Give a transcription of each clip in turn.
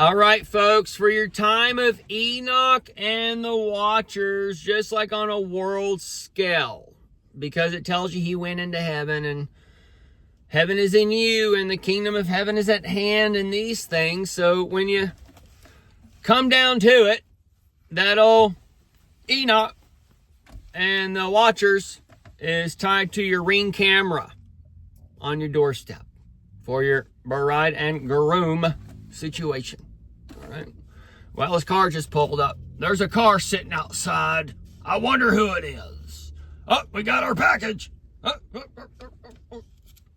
All right, folks, for your time of Enoch and the Watchers, just like on a world scale, because it tells you he went into heaven, and heaven is in you, and the kingdom of heaven is at hand, and these things. So when you come down to it, that old Enoch and the Watchers is tied to your Ring camera on your doorstep for your bride and groom situation. All right. Well, his car just pulled up. There's a car sitting outside. I wonder who it is. Oh, we got our package.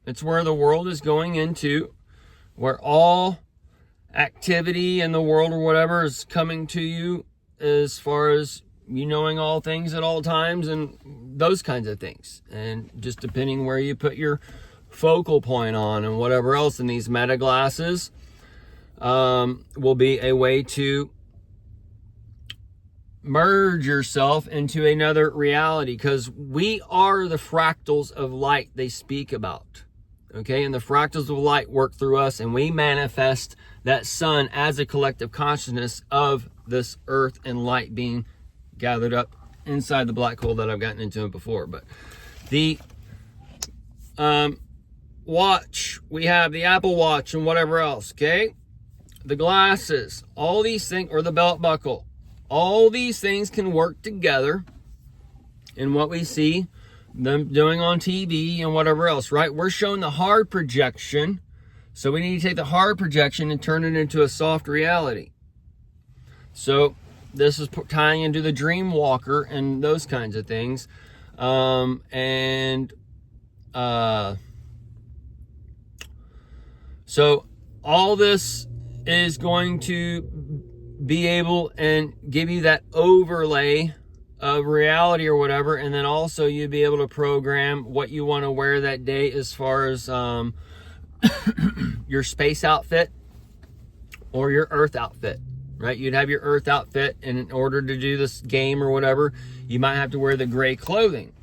It's where the world is going into, where all activity in the world or whatever is coming to you, as far as you knowing all things at all times and those kinds of things. And just depending where you put your focal point on and whatever else in these meta glasses will be a way to merge yourself into another reality, because we are the fractals of light they speak about. Okay, and the fractals of light work through us, and we manifest that sun as a collective consciousness of this earth and light being gathered up inside the black hole that I've gotten into before. But the watch, we have the Apple Watch and whatever else, okay? The glasses, all these things, or the belt buckle, all these things can work together in what we see them doing on TV and whatever else, right? We're showing the hard projection, so we need to take the hard projection and turn it into a soft reality. So this is tying into the dream walker and those kinds of things. So all this is going to be able and give you that overlay of reality or whatever, and then also you'd be able to program what you want to wear that day as far as your space outfit or your earth outfit, right? You'd have your earth outfit, and in order to do this game or whatever, you might have to wear the gray clothing.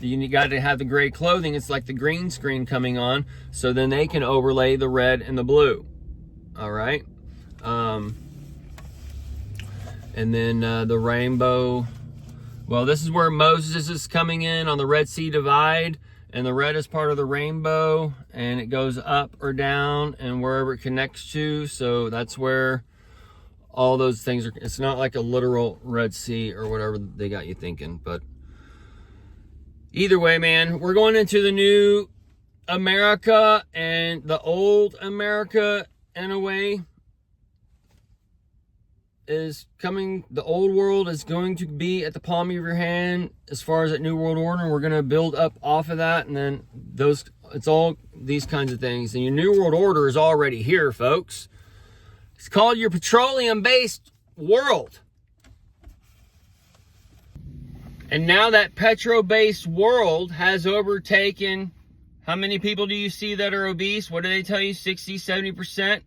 You got to have the gray clothing. It's like the green screen coming on, so then they can overlay the red and the blue. All right. And then the rainbow. Well, this is where Moses is coming in on the Red Sea divide, and the red is part of the rainbow, and it goes up or down and wherever it connects to. So that's where all those things are. It's not like a literal Red Sea or whatever they got you thinking, but either way, man, we're going into the new America and the old America, in a way, is coming. The old world is going to be at the palm of your hand as far as that new world order. We're going to build up off of that, and then it's all these kinds of things. And your new world order is already here, folks. It's called your petroleum-based world. And now that petro-based world has overtaken, how many people do you see that are obese? What do they tell you? 60, 70%?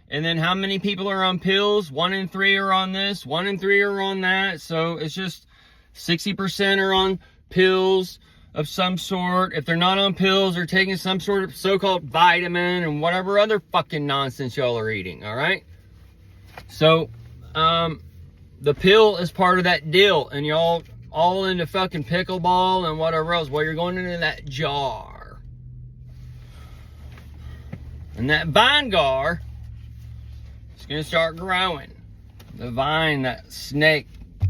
And then how many people are on pills? 1 in 3 are on this, 1 in 3 are on that. So it's just 60% are on pills of some sort. If they're not on pills, they're taking some sort of so-called vitamin and whatever other fucking nonsense y'all are eating, all right? So the pill is part of that deal, and y'all all into fucking pickleball and whatever else. Well, you're going into that jar. And that vine gar, it's going to start growing. The vine, that snake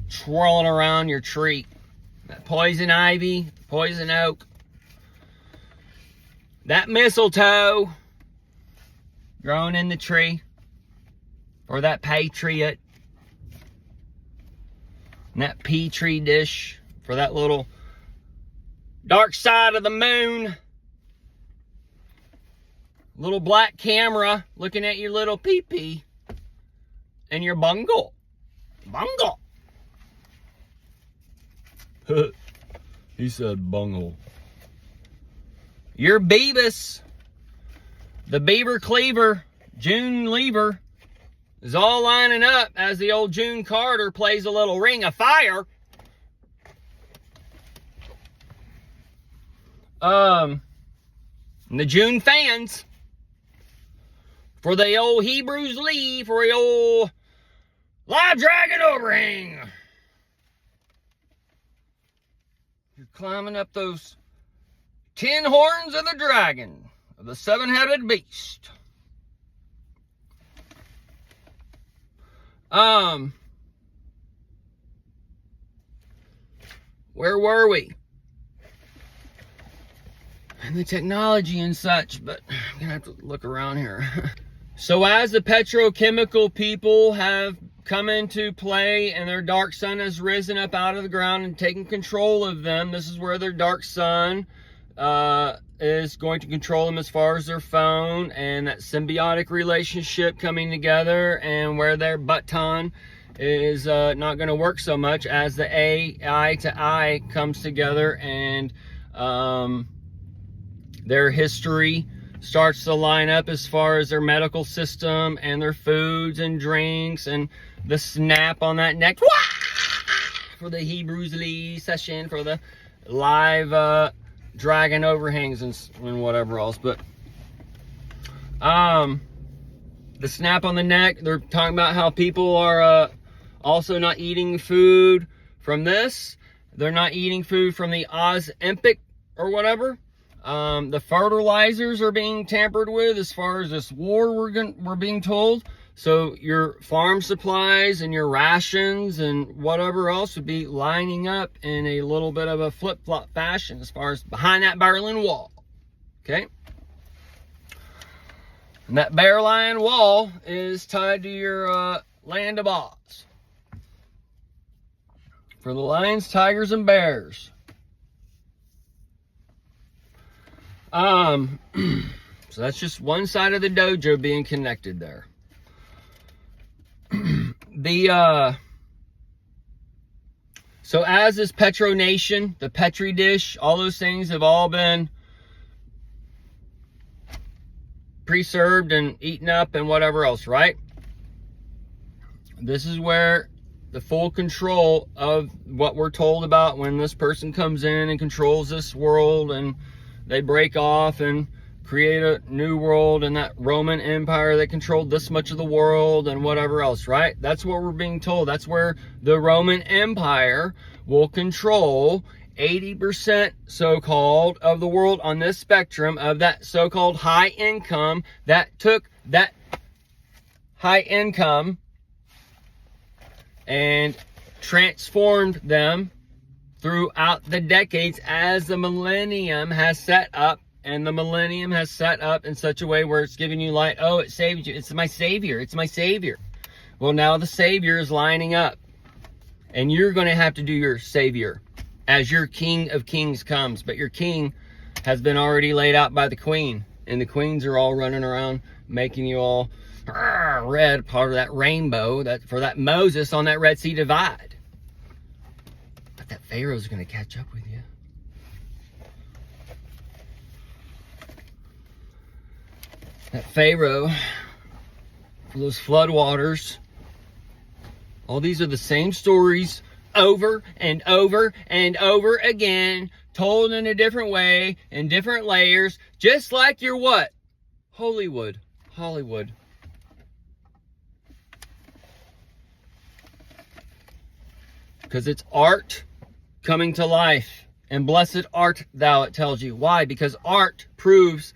twirling around your tree. That poison ivy, poison oak. That mistletoe growing in the tree. Or that patriot. And that petri dish for that little dark side of the moon. Little black camera looking at your little pee-pee. And your bungle. Bungle. He said bungle. Your Beavis. The beaver cleaver. June lever. Is all lining up as the old June Carter plays a little Ring of Fire. And the June fans for the old Hebrews Lee, for the old live dragon overhang. You're climbing up those 10 horns of the dragon, of the seven-headed beast. Where were we? And the technology and such, but I'm gonna have to look around here. So as the petrochemical people have come into play and their dark sun has risen up out of the ground and taken control of them, this is where their dark sun is going to control them as far as their phone, and that symbiotic relationship coming together, and where their button is not going to work so much as the eye to eye comes together, and their history starts to line up as far as their medical system and their foods and drinks, and the snap on that neck for the Hebrews Lee session, for the live dragon overhangs and whatever else. But the snap on the neck, they're talking about how people are also not eating food from this. They're not eating food from the Ozempic or whatever. The fertilizers are being tampered with as far as this war we're being told. So your farm supplies and your rations and whatever else would be lining up in a little bit of a flip-flop fashion as far as behind that Berlin Wall. Okay? And that Berlin Wall is tied to your land of Oz. For the lions, tigers, and bears. So that's just one side of the dojo being connected there. So as this Petro Nation, the Petri dish, all those things have all been preserved and eaten up and whatever else, right? This is where the full control of what we're told about when this person comes in and controls this world, and they break off and create a new world, and that Roman Empire that controlled this much of the world and whatever else, right? That's what we're being told. That's where the Roman Empire will control 80% so-called of the world on this spectrum of that so-called high income, that took that high income and transformed them throughout the decades as the millennium has set up. And the millennium has set up in such a way where it's giving you light. Oh, it saved you. It's my savior. It's my savior. Well, now the savior is lining up. And you're going to have to do your savior as your king of kings comes. But your king has been already laid out by the queen. And the queens are all running around making you all red, part of that rainbow, that for that Moses on that Red Sea divide. But that Pharaoh's going to catch up with you. That Pharaoh, for those flood waters, all these are the same stories over and over and over again, told in a different way, in different layers, just like your what? Hollywood. Because it's art coming to life. And blessed art thou, it tells you. Why? Because art proves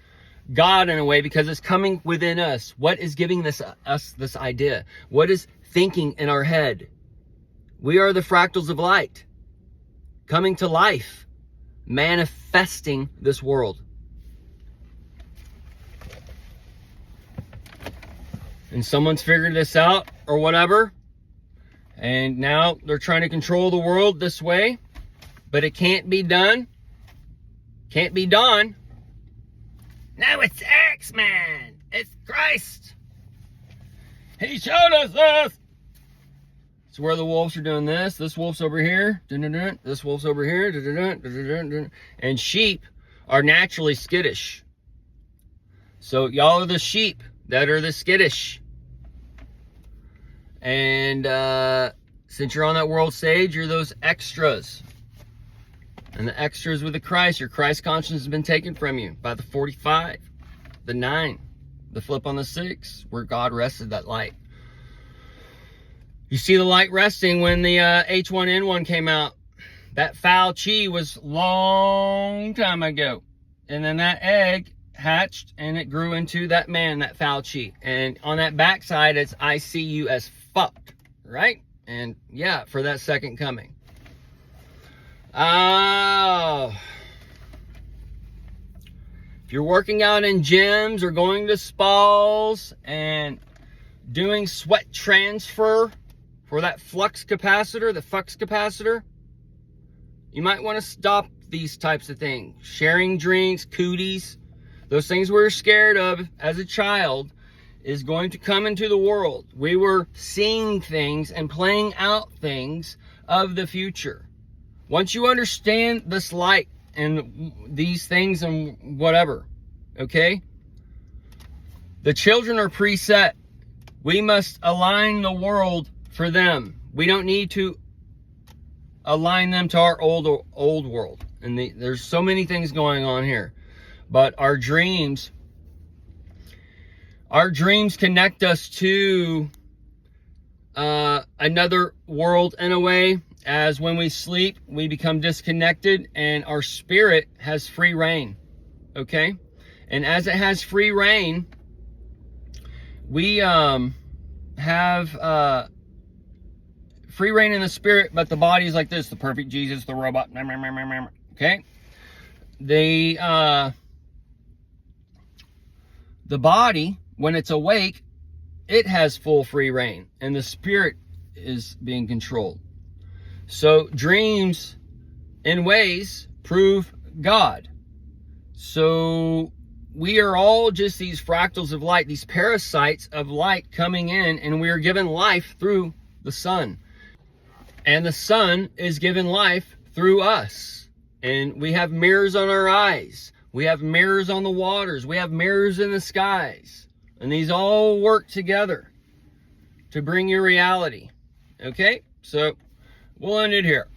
God in a way, because it's coming within us. What is giving us this idea? What is thinking in our head? We are the fractals of light coming to life, manifesting this world. And someone's figured this out or whatever, and now they're trying to control the world this way, but it can't be done. Can't be done. No, it's X-Men. It's Christ. He showed us this. It's where the wolves are doing this. This wolf's over here. This wolf's over here. And sheep are naturally skittish. So y'all are the sheep that are the skittish. And since you're on that world stage, you're those extras. And the extras with the Christ, your Christ conscience has been taken from you by the 45, the 9, The flip on the 6, where God rested that light. You see the light resting when the H1N1 came out. That foul chi was long time ago. And then that egg hatched and it grew into that man, that foul chi. And on that backside, it's I see you as fucked, right? And yeah, for that second coming. Oh. If you're working out in gyms or going to spas and doing sweat transfer for that flux capacitor, the flux capacitor, you might want to stop these types of things. Sharing drinks, cooties, those things we were scared of as a child is going to come into the world. We were seeing things and playing out things of the future. Once you understand this light and these things and whatever, okay? The children are preset. We must align the world for them. We don't need to align them to our old world. And there's so many things going on here. But our dreams connect us to another world in a way. As when we sleep, we become disconnected and our spirit has free reign. Okay? And as it has free reign, we have free reign in the spirit, but the body is like this. The perfect Jesus, the robot. Okay? The body, when it's awake, it has full free reign. And the spirit is being controlled. So dreams, in ways, prove God. So we are all just these fractals of light, these parasites of light coming in, and we are given life through the sun. And the sun is given life through us. And we have mirrors on our eyes. We have mirrors on the waters. We have mirrors in the skies. And these all work together to bring you reality. Okay? So we'll end it here.